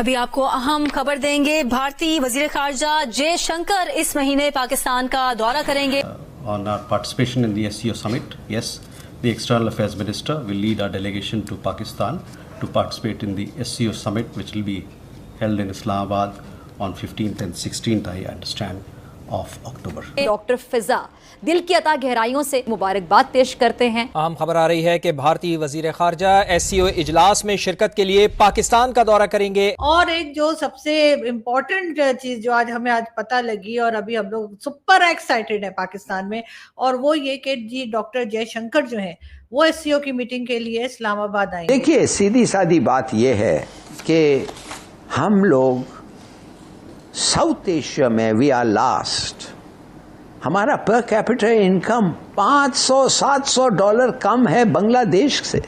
अभी आपको अहम खबर देंगे। भारतीय वजीर खारजा जयशंकर इस महीने पाकिस्तान का दौरा करेंगे। On our participation in the SCO summit, yes, the External Affairs Minister will lead our delegation to Pakistan to participate in the SCO summit, which will be held in Islamabad on 15th and 16th, I understand, of October. Doctor Fiza दिल की अता गहराइयों से मुबारकबाद पेश करते हैं। अहम खबर आ रही है कि भारतीय वजीर खारजा SCO इजलास में शिरकत के लिए पाकिस्तान का दौरा करेंगे। और एक जो सबसे इम्पोर्टेंट चीज जो हमें आज पता लगी और अभी हम लोग सुपर एक्साइटेड है पाकिस्तान में, और वो ये कि जी डॉक्टर जयशंकर जो है वो SCO की मीटिंग के लिए इस्लामाबाद आएंगे। देखिए, सीधी सादी बात ये है कि हम लोग साउथ एशिया में वी आर लास्ट। हमारा पर कैपिटल इनकम $500-700 कम है बांग्लादेश से,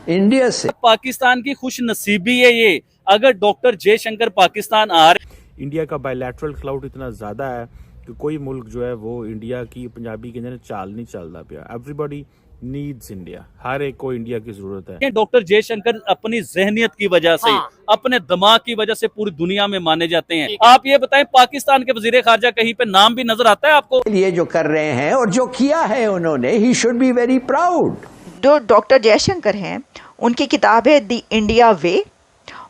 इंडिया से। पाकिस्तान की खुश नसीबी है ये, अगर डॉक्टर जयशंकर पाकिस्तान आ रहे। इंडिया का बायलैटरल क्लाउड इतना ज्यादा है कि कोई मुल्क जो है वो इंडिया की पंजाबी के अंदर चाल नहीं चलता पिया। एवरीबॉडी नीड्स इंडिया, हर एक को इंडिया की जरूरत है। डॉक्टर जयशंकर अपनी जहनियत की वजह से, अपने दिमाग की वजह से पूरी दुनिया में माने जाते हैं। आप ये बताएं, पाकिस्तान के वजीर खारजा कहीं पे नाम भी नजर आता है आपको? ये जो कर रहे हैं और जो किया है उन्होंने, he should be very proud. जो डॉक्टर जयशंकर हैं, उनकी किताब है द इंडिया वे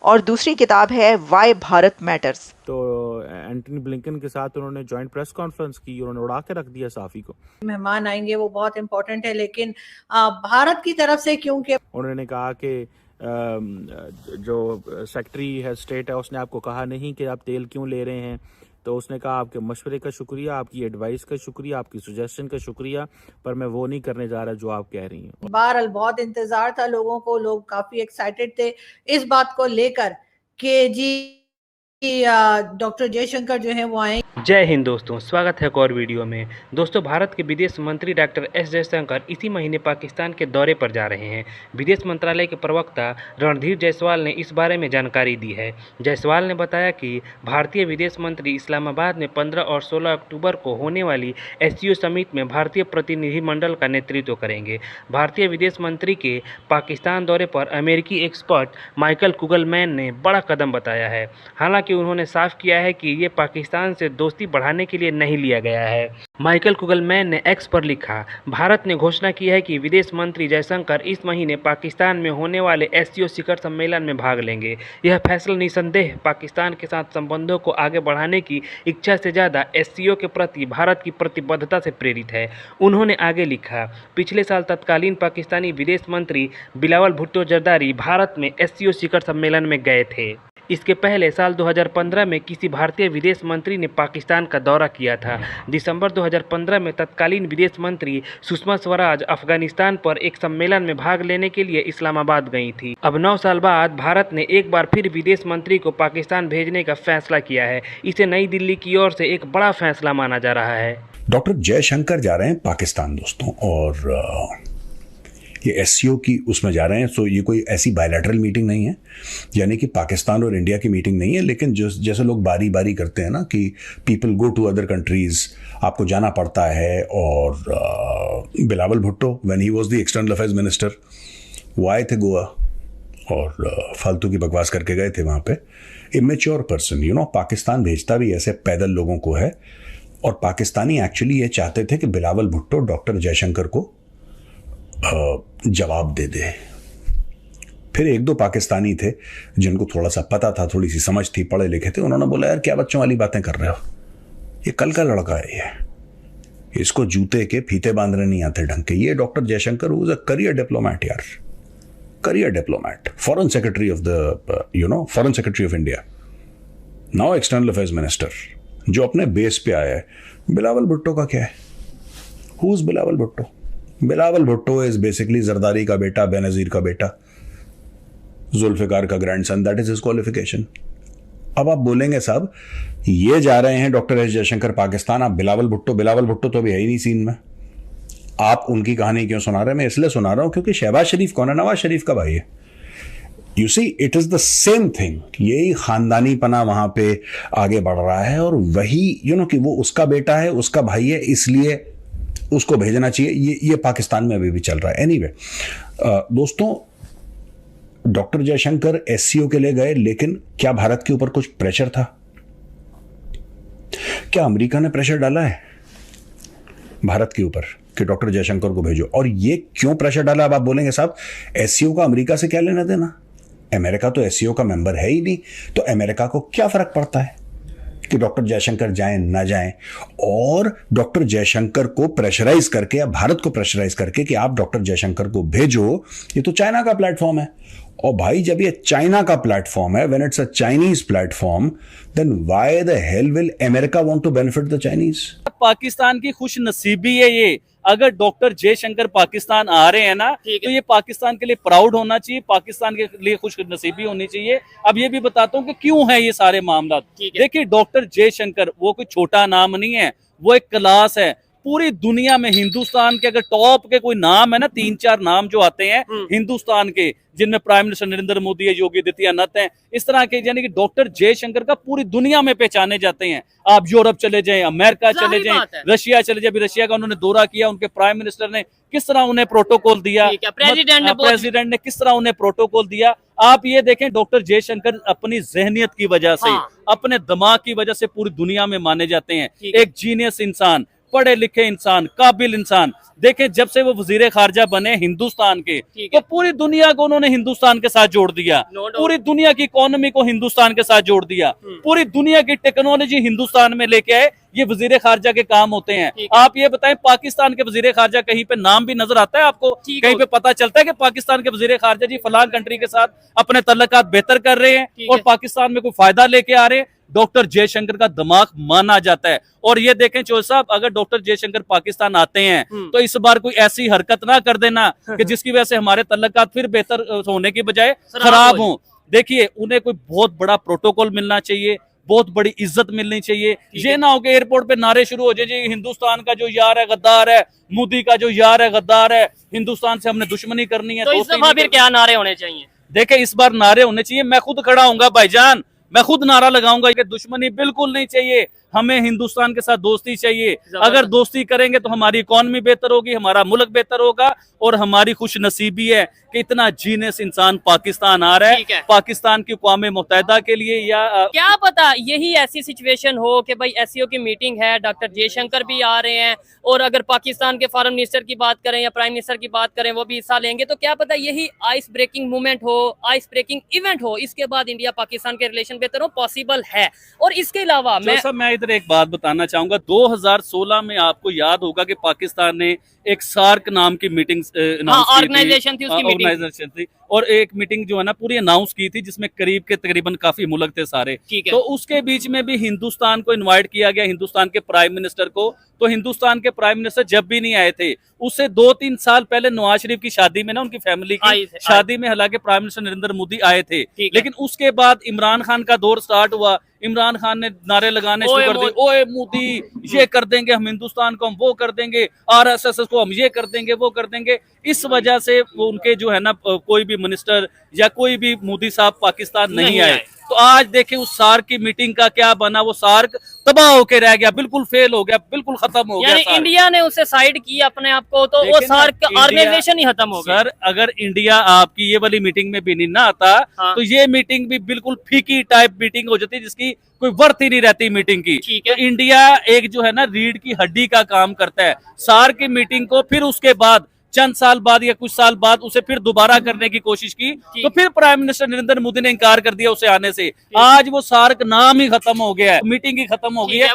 और दूसरी किताब है वाई भारत मैटर्स। तो एंटनी ब्लिंकन के साथ उन्होंने जॉइंट प्रेस कॉन्फ्रेंस की, उन्होंने उड़ा के रख दिया साफी को। मेहमान आएंगे वो बहुत इंपॉर्टेंट है, लेकिन भारत की तरफ से क्योंकि उन्होंने कहा कि जो सेक्रेटरी है स्टेट है उसने आपको कहा नहीं कि आप तेल क्यों ले रहे हैं, तो उसने कहा आपके मशवरे का शुक्रिया, आपकी एडवाइस का शुक्रिया, आपकी सजेशन का शुक्रिया, पर मैं वो नहीं करने जा रहा जो आप कह रही हैं। बहरहाल बहुत इंतजार था लोगों को, लोग काफी एक्साइटेड थे इस बात को लेकर कि जी डॉक्टर जयशंकर जो है वो आए। जय हिंद दोस्तों, स्वागत है एक और वीडियो में। दोस्तों, भारत के विदेश मंत्री डॉक्टर एस जयशंकर इसी महीने पाकिस्तान के दौरे पर जा रहे हैं। विदेश मंत्रालय के प्रवक्ता रणधीर जायसवाल ने इस बारे में जानकारी दी है। जायसवाल ने बताया कि भारतीय विदेश मंत्री इस्लामाबाद में 15 और 16 अक्टूबर को होने वाली SCO समिट में भारतीय प्रतिनिधिमंडल का नेतृत्व करेंगे। भारतीय विदेश मंत्री के पाकिस्तान दौरे पर अमेरिकी एक्सपर्ट माइकल कुगलमैन ने बड़ा कदम बताया है। हालांकि उन्होंने साफ किया है कि ये पाकिस्तान से दोस्ती बढ़ाने के लिए नहीं लिया गया है। माइकल कुगलमैन ने X पर लिखा, भारत ने घोषणा की है कि विदेश मंत्री जयशंकर इस महीने पाकिस्तान में होने वाले SCO शिखर सम्मेलन में भाग लेंगे। यह फैसला निसंदेह पाकिस्तान के साथ संबंधों को आगे बढ़ाने की इच्छा से ज़्यादा SCO के प्रति भारत की प्रतिबद्धता से प्रेरित है। उन्होंने आगे लिखा, पिछले साल तत्कालीन पाकिस्तानी विदेश मंत्री बिलावल भुट्टो जरदारी भारत में SCO शिखर सम्मेलन में गए थे। इसके पहले साल 2015 में किसी भारतीय विदेश मंत्री ने पाकिस्तान का दौरा किया था। दिसंबर 2015 में तत्कालीन विदेश मंत्री सुषमा स्वराज अफगानिस्तान पर एक सम्मेलन में भाग लेने के लिए इस्लामाबाद गई थी। अब 9 साल बाद भारत ने एक बार फिर विदेश मंत्री को पाकिस्तान भेजने का फैसला किया है। इसे नई दिल्ली की ओर से एक बड़ा फैसला माना जा रहा है। डॉक्टर जयशंकर जा रहे हैं पाकिस्तान दोस्तों, और ये SCO की उसमें जा रहे हैं। तो ये कोई ऐसी बायलैटरल मीटिंग नहीं है, यानी कि पाकिस्तान और इंडिया की मीटिंग नहीं है, लेकिन जैसे लोग बारी बारी करते हैं ना कि people go to other countries, आपको जाना पड़ता है। और Bilawal Bhutto when he was the external affairs minister, वो आए थे गोवा और फालतू की बकवास करके गए थे वहाँ पे। इमेच्योर पर्सन, पाकिस्तान भेजता भी ऐसे पैदल लोगों को है। और पाकिस्तानी एक्चुअली ये चाहते थे कि बिलावल भुट्टो डॉक्टर जयशंकर को जवाब दे दे। फिर 1-2 पाकिस्तानी थे जिनको थोड़ा सा पता था, थोड़ी सी समझ थी, पढ़े लिखे थे, उन्होंने बोला यार क्या बच्चों वाली बातें कर रहे हो, ये कल का लड़का है, ये इसको जूते के फीते बांधने नहीं आते ढंग के। ये doctor Jaishankar who is a career diplomat यार, career diplomat, foreign secretary of the foreign secretary of India, now external affairs minister, जो अपने बेस पे आया है। बिलावल भुट्टो का क्या है? Who is Bilawal Bhutto? Bilawal Bhutto is basically Zardari का बेटा, बेनजीर का बेटा, जुल्फिकार का grandson, that is his qualification. अब आप बोलेंगे साहब ये जा रहे हैं डॉक्टर एस जयशंकर पाकिस्तान, आप बिलावल भुट्टो तो अभी है ही नहीं सीन में, आप उनकी कहानी क्यों सुना रहे हैं? मैं इसलिए सुना रहा हूं क्योंकि शहबाज शरीफ कौन है? नवाज शरीफ का भाई है। You see, it is the same thing. यही खानदानी पना वहां पे आगे बढ़ रहा है, और वही कि वो उसका बेटा है, उसका भाई है, इसलिए उसको भेजना चाहिए। ये पाकिस्तान में अभी भी चल रहा है। एनीवे दोस्तों, डॉक्टर जयशंकर एससीओ के लिए गए, लेकिन क्या भारत के ऊपर कुछ प्रेशर था? क्या अमेरिका ने प्रेशर डाला है भारत के ऊपर कि डॉक्टर जयशंकर को भेजो? और ये क्यों प्रेशर डाला? अब आप बोलेंगे साहब एससीओ का अमेरिका से क्या लेना देना? अमेरिका तो एससीओ का मेंबर है ही नहीं, तो अमेरिका को क्या फर्क पड़ता है कि डॉक्टर जयशंकर जाएं ना जाएं? और डॉक्टर जयशंकर को प्रेशराइज करके या भारत को प्रेशराइज करके कि आप डॉक्टर जयशंकर को भेजो, ये तो चाइना का प्लेटफॉर्म है। और भाई जब ये चाइना का प्लेटफॉर्म है, when it's a Chinese platform, then why the hell will America want to benefit the Chinese? Pakistan की खुश नसीबी है ये। अगर डॉक्टर जयशंकर पाकिस्तान आ रहे हैं ना, तो ये पाकिस्तान के लिए प्राउड होना चाहिए, पाकिस्तान के लिए खुश नसीबी होनी चाहिए। अब ये भी बताता हूँ कि क्यों है ये सारे मामला। देखिए डॉक्टर जयशंकर वो कोई छोटा नाम नहीं है, वो एक क्लास है। पूरी दुनिया में हिंदुस्तान के अगर टॉप के कोई नाम है ना, 3-4 नाम जो आते हैं हिंदुस्तान के, जिनमें प्राइम मिनिस्टर नरेंद्र मोदी है, योगी आदित्यनाथ हैं, इस तरह के, यानी कि डॉक्टर जयशंकर का पूरी दुनिया में पहचाने जाते हैं। आप यूरोप चले जाएं, अमेरिका चले जाएं, रशिया चले जाएं। रशिया का उन्होंने दौरा किया, उनके प्राइम मिनिस्टर ने किस तरह उन्हें प्रोटोकॉल दिया, प्रेसिडेंट ने किस तरह उन्हें प्रोटोकॉल दिया। आप ये देखें डॉक्टर जयशंकर अपनी जहनियत की वजह से, अपने दिमाग की वजह से पूरी दुनिया में माने जाते हैं। एक जीनियस इंसान, पढ़े लिखे इंसान, काबिल इंसान। देखें जब से वो वजीर खारजा बने हिंदुस्तान के, तो पूरी दुनिया को उन्होंने हिंदुस्तान के साथ जोड़ दिया, पूरी दुनिया की इकोनॉमी को हिंदुस्तान के साथ जोड़ दिया, पूरी दुनिया की टेक्नोलॉजी हिंदुस्तान में लेके आए। ये वजीर खारजा के काम होते हैं। आप ये बताएं पाकिस्तान के वजीर खारजा कहीं पे नाम भी नजर आता है आपको? कहीं पे पता चलता है कि पाकिस्तान के वजीर खारजा जी फलान कंट्री के साथ अपने तल्लुकात बेहतर कर रहे हैं और पाकिस्तान में कोई फायदा लेके आ रहे हैं? डॉक्टर जयशंकर का दिमाग माना जाता है। और ये देखें चौधरी साहब, अगर डॉक्टर जयशंकर पाकिस्तान आते हैं तो इस बार कोई ऐसी हरकत ना कर देना कि जिसकी वजह से हमारे तल्लुकात फिर बेहतर होने की बजाय खराब हों। देखिए उन्हें कोई बहुत बड़ा प्रोटोकॉल मिलना चाहिए, बहुत बड़ी इज्जत मिलनी चाहिए। ये ना हो कि एयरपोर्ट पे नारे शुरू हो जाए, जी हिंदुस्तान का जो यार है गद्दार है, मोदी का जो यार है गद्दार है, हिंदुस्तान से हमने दुश्मनी करनी है। तो इस दफा फिर क्या नारे होने चाहिए? देखे इस बार नारे होने चाहिए, मैं खुद खड़ा हूंगा भाईजान, मैं खुद नारा लगाऊंगा कि दुश्मनी बिल्कुल नहीं चाहिए, हमें हिंदुस्तान के साथ दोस्ती चाहिए। अगर दोस्ती करेंगे तो हमारी इकोनॉमी बेहतर होगी, हमारा मुल्क बेहतर होगा। और हमारी खुश नसीबी है कि इतना जीनियस इंसान पाकिस्तान आ रहा है, पाकिस्तान की अक़वाम मुत्तहिदा के लिए। या क्या पता यही ऐसी सिचुएशन हो कि भाई एससीओ की मीटिंग है, डॉक्टर जयशंकर भी आ रहे हैं, और अगर पाकिस्तान के फॉरेन मिनिस्टर की बात करें या प्राइम मिनिस्टर की बात करें वो भी हिस्सा लेंगे, तो क्या पता यही आइस ब्रेकिंग मूवमेंट हो, आइस ब्रेकिंग इवेंट हो, इसके बाद इंडिया पाकिस्तान के रिलेशन बेहतर हो, पॉसिबल है। और इसके अलावा मैं इधर एक बात बताना चाहूंगा। 2016 में आपको याद होगा कि पाकिस्तान ने एक सार्क नाम की मीटिंग ऑर्गेनाइजेशन थी, उसकी ऑर्गेनाइजेशन थी, और एक मीटिंग जो है ना पूरी अनाउंस की थी, जिसमें करीब के तकरीबन काफी मुल्क थे सारे। तो उसके बीच में भी हिंदुस्तान को इनवाइट किया गया, हिंदुस्तान के प्राइम मिनिस्टर को। तो हिंदुस्तान के प्राइम मिनिस्टर जब भी नहीं आए थे, उससे 2-3 साल पहले नवाज शरीफ की शादी में ना, उनकी फैमिली की शादी में हालांकि प्राइम मिनिस्टर नरेंद्र मोदी आए थे, लेकिन उसके बाद इमरान खान का दौर स्टार्ट हुआ। इमरान खान ने नारे लगाने शुरू कर दिए, ओए मोदी ये कर देंगे हम, हिंदुस्तान को हम वो कर देंगे, आरएसएस को हम ये कर देंगे वो कर देंगे। इस वजह से वो उनके जो है ना कोई भी मिनिस्टर या कोई भी मोदी साहब पाकिस्तान नहीं आए। तो आज देखें उस सार्क की मीटिंग का क्या बना, वो सार्क तबाह होकर रह गया, बिल्कुल फेल हो गया, बिल्कुल खत्म हो गया। इंडिया ने उससे साइड किया अपने आप को, तो वो सार्क ऑर्गेनाइजेशन ही खत्म हो गया। सर अगर इंडिया आपकी ये वाली मीटिंग में भी नहीं ना आता, तो ये मीटिंग भी बिल्कुल फीकी टाइप मीटिंग हो जाती, जिसकी कोई वर्थ ही नहीं रहती मीटिंग की। तो इंडिया एक जो है ना रीढ़ की हड्डी का काम करता है। सार्क की मीटिंग को फिर उसके बाद चंद साल बाद या कुछ साल बाद उसे फिर दोबारा करने की कोशिश की, तो फिर प्राइम मिनिस्टर नरेंद्र मोदी ने इनकार कर दिया उसे आने से। आज वो सार्क नाम ही खत्म हो गया है, मीटिंग ही खत्म हो गई है,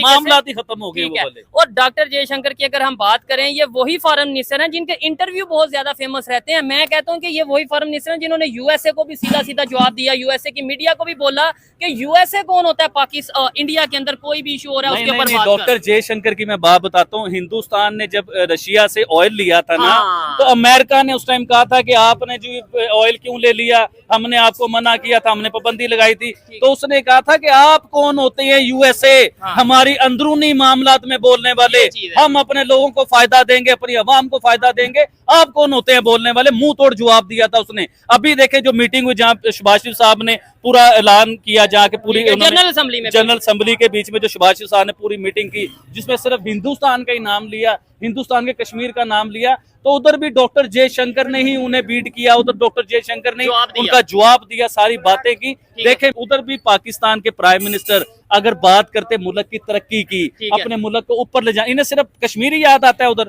मामला ही खत्म हो गए। और डॉक्टर जयशंकर की अगर हम बात करें, ये वही फॉरेन मिनिस्टर हैं जिनके इंटरव्यू बहुत ज्यादा फेमस रहते हैं। मैं कहता हूं कि ये वही फॉरेन मिनिस्टर हैं जिन्होंने यूएसए को भी सीधा सीधा जवाब दिया, यूएसए की मीडिया को भी बोला कि यूएसए कौन होता है, पाकिस्तान इंडिया के अंदर कोई भी इशू हो रहा है उसके ऊपर। डॉक्टर जयशंकर की मैं बात बताता हूँ, हिंदुस्तान ने जब रशिया से ऑयल लिया था ना, तो अमेरिका ने उस टाइम कहा था कि आपने जो ऑयल क्यों ले लिया, हमने आपको मना किया था, हमने पाबंदी लगाई थी। तो उसने कहा था कि आप कौन होते हैं यूएसए, हमारी अंदरूनी मामलात में बोलने वाले, हम अपने लोगों को फायदा देंगे, अपनी अवाम को फायदा देंगे, आप कौन होते हैं बोलने वाले। मुंह तोड़ जवाब दिया था उसने। अभी देखे जो मीटिंग हुई जहाँ शहबाज शरीफ साहब ने पूरा ऐलान किया, जाके पूरी जनरल असेंबली के बीच में जो शहबाज शरीफ साहब ने पूरी मीटिंग की, जिसमें सिर्फ हिंदुस्तान का ही नाम लिया, हिंदुस्तान के कश्मीर का नाम लिया तो उधर भी डॉक्टर जयशंकर ने ही उन्हें बीट किया, उधर डॉक्टर जयशंकर ने जवाब दिया। उनका जवाब दिया, सारी बातें की। देखें उधर भी पाकिस्तान के प्राइम मिनिस्टर अगर बात करते मुल्क की तरक्की की, ठीक है। अपने मुल्क को ऊपर ले जाए, इन्हें सिर्फ कश्मीर ही याद आता है उधर।